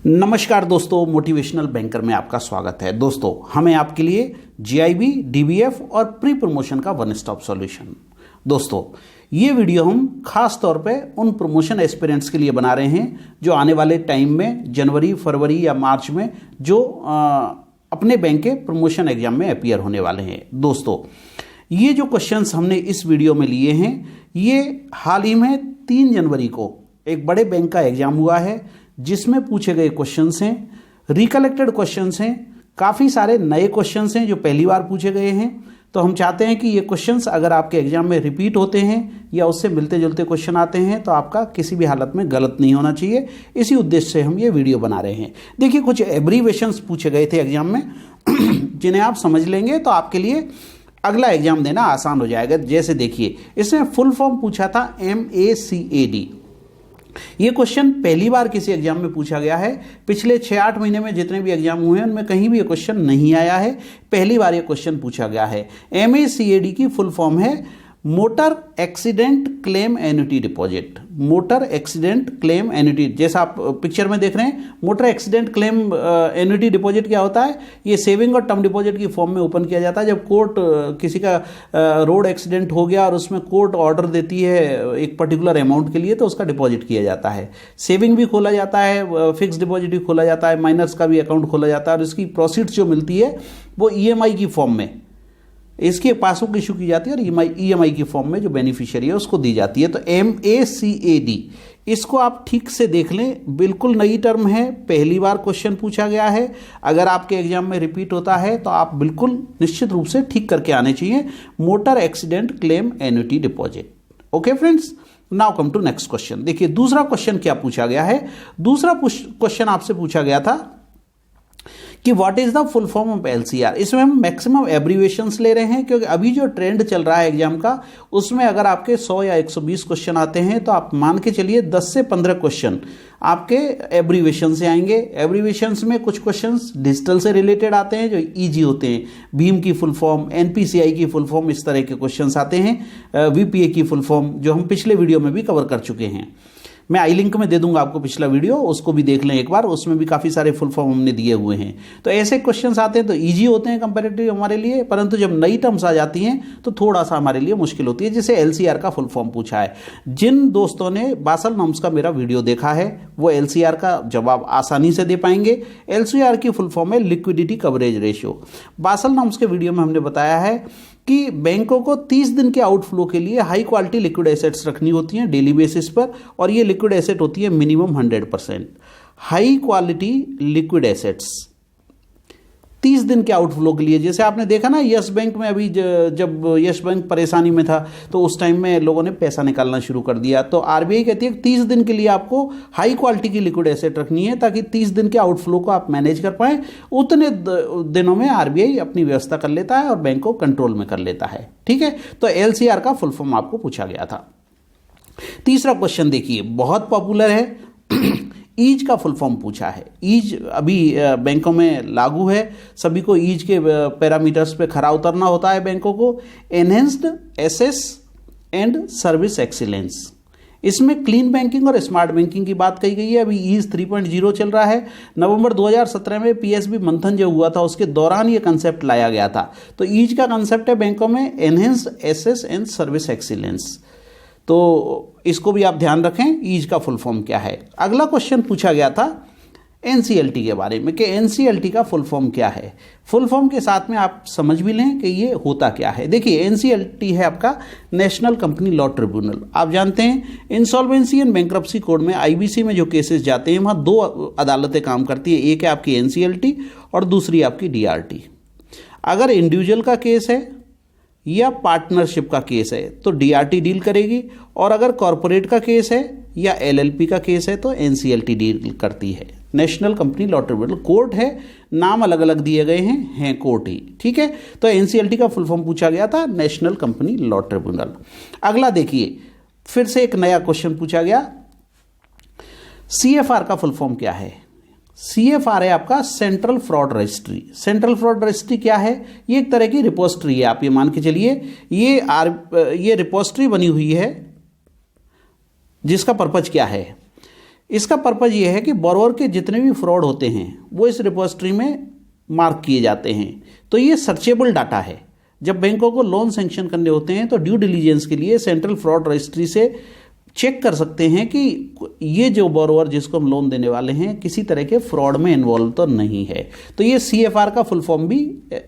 नमस्कार दोस्तों, motivational banker में आपका स्वागत है। दोस्तों, हमें आपके लिए जीआईबी, डीबीएफ और प्री प्रमोशन का वन स्टॉप सॉल्यूशन। दोस्तों, ये वीडियो हम खास तौर पे उन प्रमोशन एस्पिरेंट्स के लिए बना रहे हैं जो आने वाले टाइम में जनवरी, फरवरी या मार्च में जो अपने बैंक के प्रमोशन एग्जाम में अपीयर होने वाले हैं। दोस्तों, ये जो क्वेश्चंस हमने इस वीडियो में लिए हैं, ये हाल ही में 3 जनवरी को एक बड़े बैंक का एग्जाम हुआ है जिसमें पूछे गए क्वेश्चंस हैं, रिकलेक्टेड क्वेश्चंस हैं, काफ़ी सारे नए क्वेश्चंस हैं जो पहली बार पूछे गए हैं। तो हम चाहते हैं कि ये क्वेश्चंस अगर आपके एग्जाम में रिपीट होते हैं या उससे मिलते जुलते क्वेश्चन आते हैं तो आपका किसी भी हालत में गलत नहीं होना चाहिए। इसी उद्देश्य से हम ये वीडियो बना रहे हैं। देखिए, कुछ एब्रीवेशंस पूछे गए थे एग्जाम में जिन्हें आप समझ लेंगे तो आपके लिए अगला एग्जाम देना आसान हो जाएगा। जैसे देखिए, इसमें फुल फॉर्म पूछा था MACAD। ये क्वेश्चन पहली बार किसी एग्जाम में पूछा गया है। पिछले 6-8 महीने में जितने भी एग्जाम हुए हैं उनमें कहीं भी ये क्वेश्चन नहीं आया है। पहली बार ये क्वेश्चन पूछा गया है। MACAD की फुल फॉर्म है motor accident claim annuity deposit. Motor accident claim annuity, जैसा आप पिक्चर में देख रहे हैं, motor accident claim annuity deposit क्या होता है? ये सेविंग और टर्म डिपॉजिट की फॉर्म में ओपन किया जाता है। जब कोर्ट किसी का रोड एक्सीडेंट हो गया और उसमें कोर्ट ऑर्डर देती है एक पर्टिकुलर अमाउंट के लिए, तो उसका डिपॉजिट किया जाता है। सेविंग भी खोला जाता है, फिक्स डिपॉजिट भी खोला जाता है, माइनर्स का भी अकाउंट खोला जाता है और इसकी प्रोसीड्स जो मिलती है वो EMI की फॉर्म में, इसके पासबुक इशू की जाती है और EMI की फॉर्म में जो बेनिफिशियरी है उसको दी जाती है। तो MACAD, इसको आप ठीक से देख लें, बिल्कुल नई टर्म है, पहली बार क्वेश्चन पूछा गया है। अगर आपके एग्जाम में रिपीट होता है तो आप बिल्कुल निश्चित रूप से ठीक करके आने चाहिए। Motor accident claim annuity deposit. Okay friends, now come to next question. देखिए, दूसरा क्वेश्चन क्या पूछा गया है। दूसरा क्वेश्चन आपसे पूछा गया था कि what is the full form of LCR। इसमें हम मैक्सिमम एब्रीवेशंस ले रहे हैं क्योंकि अभी जो ट्रेंड चल रहा है एग्जाम का, उसमें अगर आपके 100 या 120 क्वेश्चन आते हैं तो आप मान के चलिए 10 से 15 क्वेश्चन आपके एब्रीवेशन से आएंगे। एब्रीवेशंस में कुछ क्वेश्चंस डिजिटल से रिलेटेड आते हैं जो इजी होते हैं। भीम की फुल फॉर्म, NPCI की फुल फॉर्म, इस तरह के क्वेश्चंस आते हैं। VPA की फुल फॉर्म जो हम पिछले वीडियो में भी कवर कर चुके हैं। मैं आई लिंक में दे दूंगा आपको पिछला वीडियो, उसको भी देख लें एक बार, उसमें भी काफ़ी सारे फुल फॉर्म हमने दिए हुए हैं। तो ऐसे क्वेश्चंस आते हैं तो इजी होते हैं कंपैरेटिव हमारे लिए, परंतु जब नई टर्म्स आ जाती हैं तो थोड़ा सा हमारे लिए मुश्किल होती है। जैसे LCR का फुल फॉर्म पूछा है, जिन दोस्तों ने बासल नॉर्म्स का मेरा वीडियो देखा है वो LCR का जवाब आसानी से दे पाएंगे। LCR की फुल फॉर्म है liquidity coverage ratio. Basal norms के वीडियो में हमने बताया है कि बैंकों को 30 दिन के आउटफ्लो के लिए हाई क्वालिटी लिक्विड एसेट्स रखनी होती हैं डेली बेसिस पर, और ये लिक्विड एसेट होती है minimum 100%। High quality liquid assets 30 दिन के आउटफ्लो के लिए, जैसे आपने देखा ना यस बैंक में, अभी जब यस बैंक परेशानी में था तो उस टाइम में लोगों ने पैसा निकालना शुरू कर दिया। तो RBI कहती है कि 30 दिन के लिए आपको हाई क्वालिटी की लिक्विड एसेट रखनी है ताकि 30 दिन के आउटफ्लो को आप मैनेज कर पाएं। उतने दिनों में RBI अपनी व्यवस्था कर लेता है और बैंक को कंट्रोल में कर लेता है। ठीक है, तो LCR का फुल फॉर्म आपको पूछा गया था। तीसरा क्वेश्चन देखिए, बहुत पॉपुलर है। ईज का फुल फॉर्म पूछा है। ईज अभी बैंकों में लागू है, सभी को ईज के पैरामीटर्स पे खरा उतरना होता है बैंकों को। Enhanced access and service excellence, इसमें क्लीन बैंकिंग और स्मार्ट बैंकिंग की बात कही गई है। अभी ईज 3.0 चल रहा है। नवंबर 2017 में PSB मंथन जो हुआ था उसके दौरान ये कंसेप्ट लाया गया था। तो ईज का कंसेप्ट है बैंकों में enhanced access and service excellence, तो इसको भी आप ध्यान रखें, ईज का फुल फॉर्म क्या है। अगला क्वेश्चन पूछा गया था NCLT के बारे में कि NCLT का फुल फॉर्म क्या है। फुल फॉर्म के साथ में आप समझ भी लें कि ये होता क्या है। देखिए, NCLT है आपका नेशनल कंपनी लॉ ट्रिब्यूनल। आप जानते हैं इंसॉल्वेंसी एंड बैंक्रप्सी कोड में IBC में जो केसेस जाते हैं वहाँ 2 अदालतें काम करती है। एक है आपकी NCLT और दूसरी आपकी DRT। अगर इंडिविजुअल का केस है या पार्टनरशिप का केस है तो DRT डील करेगी, और अगर कॉरपोरेट का केस है या LLP का केस है तो NCLT डील करती है। National company law tribunal court है, नाम अलग अलग दिए गए हैं कोर्ट ही। ठीक है, तो NCLT का फुल फॉर्म पूछा गया था नेशनल कंपनी लॉ ट्रिब्यूनल। अगला देखिए, फिर से एक नया क्वेश्चन पूछा गया, CFR का फुल फॉर्म क्या है। CFR है आपका central fraud registry. Central fraud registry क्या है? ये एक तरह की रिपोजिटरी है, आप ये मान के चलिए। ये रिपोजिटरी बनी हुई है जिसका पर्पज क्या है? इसका पर्पज ये है कि बोरोवर के जितने भी फ्रॉड होते हैं वो इस रिपोजिटरी में मार्क किए जाते हैं। तो ये सर्चेबल डाटा है। जब बैंकों को लोन सैंक्शन करने होते हैं तो ड्यू डिलीजेंस के लिए सेंट्रल फ्रॉड रजिस्ट्री से चेक कर सकते हैं कि ये जो बोरोवर जिसको हम लोन देने वाले हैं किसी तरह के फ्रॉड में इन्वॉल्व तो नहीं है। तो ये CFR का फुल फॉर्म भी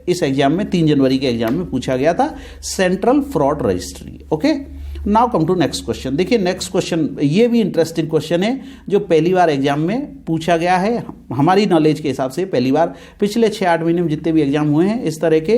इस एग्जाम में 3 जनवरी के एग्जाम में पूछा गया था, central fraud registry. Okay, now come to next question. देखिए नेक्स्ट क्वेश्चन ये भी इंटरेस्टिंग क्वेश्चन है जो पहली बार एग्जाम में पूछा गया है। हमारी नॉलेज के हिसाब से पहली बार पिछले 6-8 महीने में जितने भी एग्जाम हुए हैं इस तरह के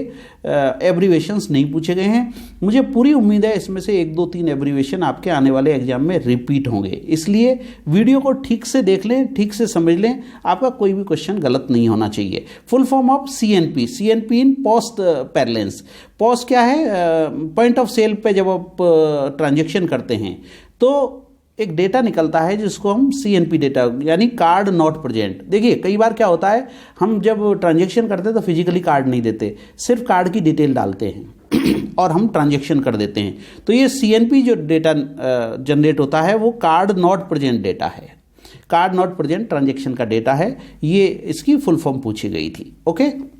एब्रीवेशंस नहीं पूछे गए हैं। मुझे पूरी उम्मीद है इसमें से 1, 2, 3 एब्रीवेशन आपके आने वाले एग्जाम में रिपीट होंगे, इसलिए वीडियो को ठीक से देख लें, ठीक से समझ लें, आपका कोई भी क्वेश्चन गलत नहीं होना चाहिए। Full form of CNP, CNP in post parlance. Post क्या है? पॉइंट ऑफ सेल पे जब आप ट्रांजेक्शन करते हैं तो एक डेटा निकलता है जिसको हम CNP डेटा यानी कार्ड नॉट प्रेजेंट। देखिए कई बार क्या होता है, हम जब ट्रांजेक्शन करते हैं तो फिजिकली कार्ड नहीं देते, सिर्फ कार्ड की डिटेल डालते हैं और हम ट्रांजेक्शन कर देते हैं। तो ये CNP जो डेटा जनरेट होता है वो कार्ड नॉट प्रेजेंट डेटा है, कार्ड नॉट प्रेजेंट ट्रांजेक्शन का डेटा है। ये इसकी फुल फॉर्म पूछी गई थी। ओके,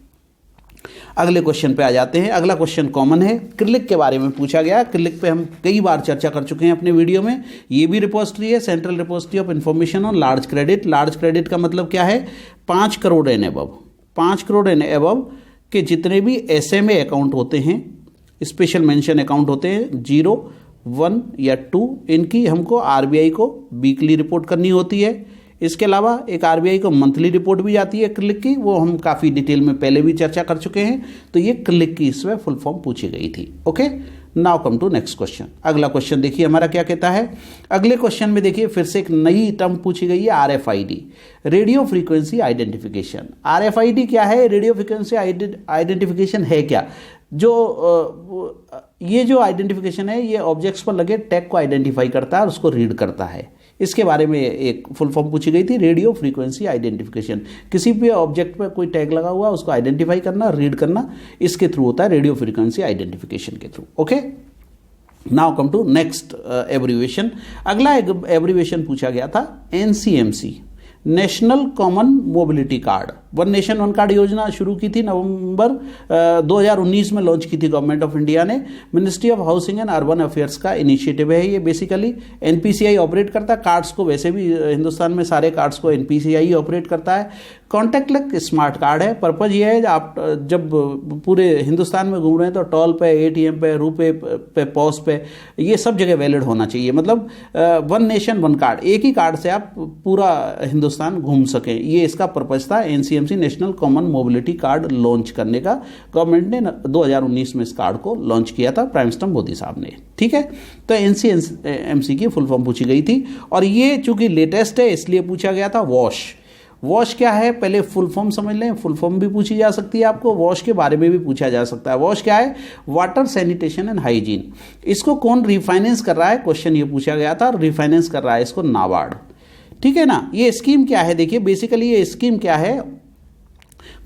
अगले क्वेश्चन पे आ जाते हैं। अगला क्वेश्चन कॉमन है, क्रिलिक के बारे में पूछा गया। क्रिलिक पे हम कई बार चर्चा कर चुके हैं अपने वीडियो में। ये भी रिपोजिटरी है, central repository of information on large credit. Large credit का मतलब क्या है? 5 crore and above, 5 crore and above के जितने भी SMA अकाउंट होते हैं, स्पेशल मेंशन अकाउंट होते हैं 0, 1 या 2, इनकी हमको RBI को वीकली रिपोर्ट करनी होती है। इसके अलावा एक RBI को मंथली रिपोर्ट भी जाती है क्रिलिक की, वो हम काफ़ी डिटेल में पहले भी चर्चा कर चुके हैं। तो ये क्रिलिक की इसमें फुल फॉर्म पूछी गई थी। Okay, now come to next question. अगला क्वेश्चन देखिए हमारा क्या कहता है। अगले क्वेश्चन में देखिए फिर से एक नई टर्म पूछी गई है, RFID, radio frequency identification. RFID क्या है? रेडियो फ्रीक्वेंसी आइडेंटिफिकेशन है क्या? ये जो आइडेंटिफिकेशन है ये ऑब्जेक्ट्स पर लगे टैग को आइडेंटिफाई करता है और उसको रीड करता है। इसके बारे में एक फुल फॉर्म पूछी गई थी, रेडियो फ्रीक्वेंसी आइडेंटिफिकेशन। किसी भी ऑब्जेक्ट पर कोई टैग लगा हुआ उसको आइडेंटिफाई करना, रीड करना, इसके थ्रू होता है रेडियो फ्रीक्वेंसी आइडेंटिफिकेशन के through. Okay, now come to next abbreviation. अगला एब्रीवेशन पूछा गया था NCMC, national common mobility card. One nation one card योजना शुरू की थी नवंबर 2019 में लॉन्च की थी गवर्नमेंट ऑफ इंडिया ने। Ministry of housing and urban affairs का इनिशिएटिव है ये। बेसिकली NPCI ऑपरेट करता है कार्ड्स को, वैसे भी हिंदुस्तान में सारे कार्ड्स को NPCI ऑपरेट करता है। कॉन्टैक्टलेस स्मार्ट कार्ड है। पर्पज ये है आप जब पूरे हिंदुस्तान में घूम रहे हैं तो टोल पे, ATM पे, रुपे पे, पॉस पे, ये सब जगह वैलिड होना चाहिए। मतलब वन नेशन वन कार्ड, एक ही कार्ड से आप पूरा हिंदुस्तान घूम सकें, ये इसका पर्पज था NCMC national common mobility card launch करने का। गवर्नमेंट ने 2019 में इस कार्ड को लॉन्च किया था, प्राइम मिनिस्टर मोदी साहब ने। ठीक है, तो NCMC की फुल फॉर्म पूछी गई थी और ये चूंकि लेटेस्ट है इसलिए पूछा गया था। वॉश क्या है? पहले फुल फॉर्म समझ लें, फुल फॉर्म भी पूछी जा सकती है आपको, वॉश के बारे में भी पूछा जा सकता है। वॉश क्या है? Water sanitation and hygiene. इसको कौन रिफाइनेंस कर रहा है? क्वेश्चन ये पूछा गया था। रिफाइनेंस कर रहा है इसको नाबार्ड। ठीक है ना। ये स्कीम क्या है? देखिए बेसिकली ये स्कीम क्या है,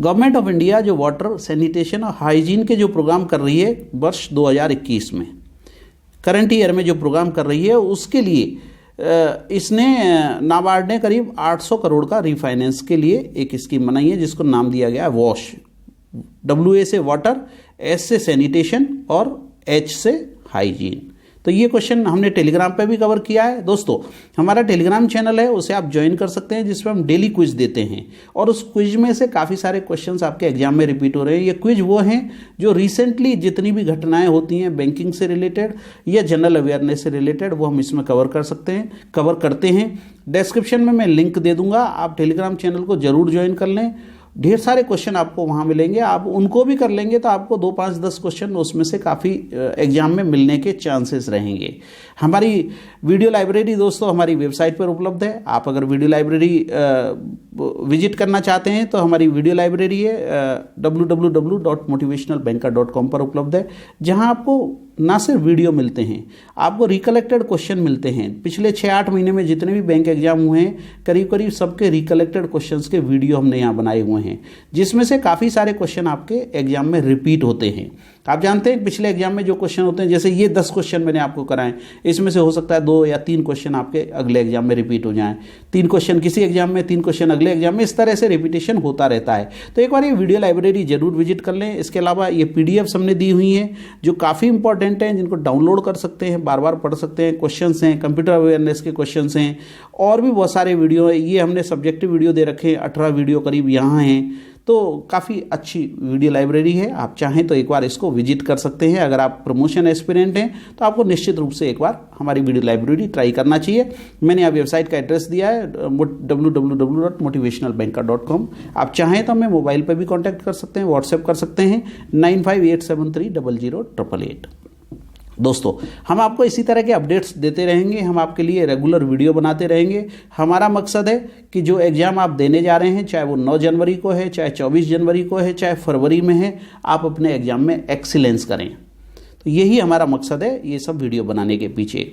गवर्नमेंट ऑफ इंडिया जो वाटर सैनिटेशन और हाइजीन के जो प्रोग्राम कर रही है वर्ष 2021 में, करंट ईयर में जो प्रोग्राम कर रही है उसके लिए इसने नाबार्ड ने करीब 800 करोड़ का रिफाइनेंस के लिए एक स्कीम बनाई है जिसको नाम दिया गया है वॉश। WA से वाटर, S से सैनिटेशन और H से हाइजीन। तो ये क्वेश्चन हमने टेलीग्राम पे भी कवर किया है। दोस्तों हमारा टेलीग्राम चैनल है, उसे आप ज्वाइन कर सकते हैं जिसमें हम डेली क्विज देते हैं और उस क्विज में से काफ़ी सारे क्वेश्चंस आपके एग्जाम में रिपीट हो रहे हैं। ये क्विज वो हैं जो रिसेंटली जितनी भी घटनाएं होती हैं बैंकिंग से रिलेटेड या जनरल अवेयरनेस से रिलेटेड, वो हम इसमें कवर करते हैं। डिस्क्रिप्शन में मैं लिंक दे दूंगा, आप टेलीग्राम चैनल को जरूर ज्वाइन कर लें। ढेर सारे क्वेश्चन आपको वहाँ मिलेंगे, आप उनको भी कर लेंगे तो आपको 2, 5, 10 क्वेश्चन उसमें से काफ़ी एग्जाम में मिलने के चांसेस रहेंगे। हमारी वीडियो लाइब्रेरी दोस्तों हमारी वेबसाइट पर उपलब्ध है। आप अगर वीडियो लाइब्रेरी विजिट करना चाहते हैं तो हमारी वीडियो लाइब्रेरी है www.motivationalbanker.com पर उपलब्ध है, जहाँ आपको ना सिर्फ वीडियो मिलते हैं, आपको रिकलेक्टेड क्वेश्चन मिलते हैं। पिछले 6-8 महीने में जितने भी बैंक एग्जाम हुए हैं, करीब करीब सबके रिकलेक्टेड क्वेश्चंस के वीडियो हमने यहाँ बनाए हुए हैं, जिसमें से काफ़ी सारे क्वेश्चन आपके एग्जाम में रिपीट होते हैं। आप जानते हैं पिछले एग्जाम में जो क्वेश्चन होते हैं, जैसे ये 10 क्वेश्चन मैंने आपको कराएं, इसमें से हो सकता है 2 या 3 क्वेश्चन आपके अगले एग्जाम में रिपीट हो जाएं, 3 क्वेश्चन किसी एग्जाम में, 3 क्वेश्चन अगले एग्जाम में, इस तरह से रिपीटेशन होता रहता है। तो एक बार ये वीडियो लाइब्रेरी जरूर विजिट कर लें। इसके अलावा ये पीडीएफ हमने दी हुई हैं जो काफ़ी इंपॉर्टेंट हैं, जिनको डाउनलोड कर सकते हैं, बार बार पढ़ सकते हैं। क्वेश्चंस हैं, कंप्यूटर अवेयरनेस के क्वेश्चंस हैं, और भी बहुत सारे वीडियो हैं। ये हमने सब्जेक्टिव वीडियो दे रखे हैं, 18 वीडियो करीब यहाँ हैं। तो काफ़ी अच्छी वीडियो लाइब्रेरी है, आप चाहें तो एक बार इसको विजिट कर सकते हैं। अगर आप प्रमोशन एस्पिरेंट हैं तो आपको निश्चित रूप से एक बार हमारी वीडियो लाइब्रेरी ट्राई करना चाहिए। मैंने आप वेबसाइट का एड्रेस दिया है www.motivationalbanker.com। आप चाहें तो हमें मोबाइल पर भी कॉन्टैक्ट कर सकते हैं, व्हाट्सएप कर सकते हैं 9587300888। दोस्तों, हम आपको इसी तरह के अपडेट्स देते रहेंगे, हम आपके लिए रेगुलर वीडियो बनाते रहेंगे। हमारा मकसद है कि जो एग्ज़ाम आप देने जा रहे हैं, चाहे वो 9 जनवरी को है, चाहे 24 जनवरी को है, चाहे फरवरी में है, आप अपने एग्ज़ाम में एक्सीलेंस करें। तो यही हमारा मकसद है ये सब वीडियो बनाने के पीछे।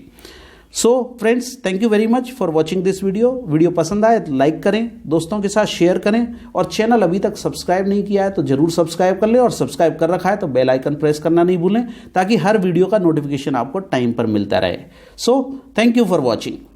So friends, thank you very much for watching this video. Video पसंद आए तो लाइक करें, दोस्तों के साथ शेयर करें, और चैनल अभी तक सब्सक्राइब नहीं किया है तो जरूर सब्सक्राइब कर लें, और सब्सक्राइब कर रखा है तो बेल आइकन प्रेस करना नहीं भूलें, ताकि हर वीडियो का नोटिफिकेशन आपको टाइम पर मिलता रहे। So thank you for watching.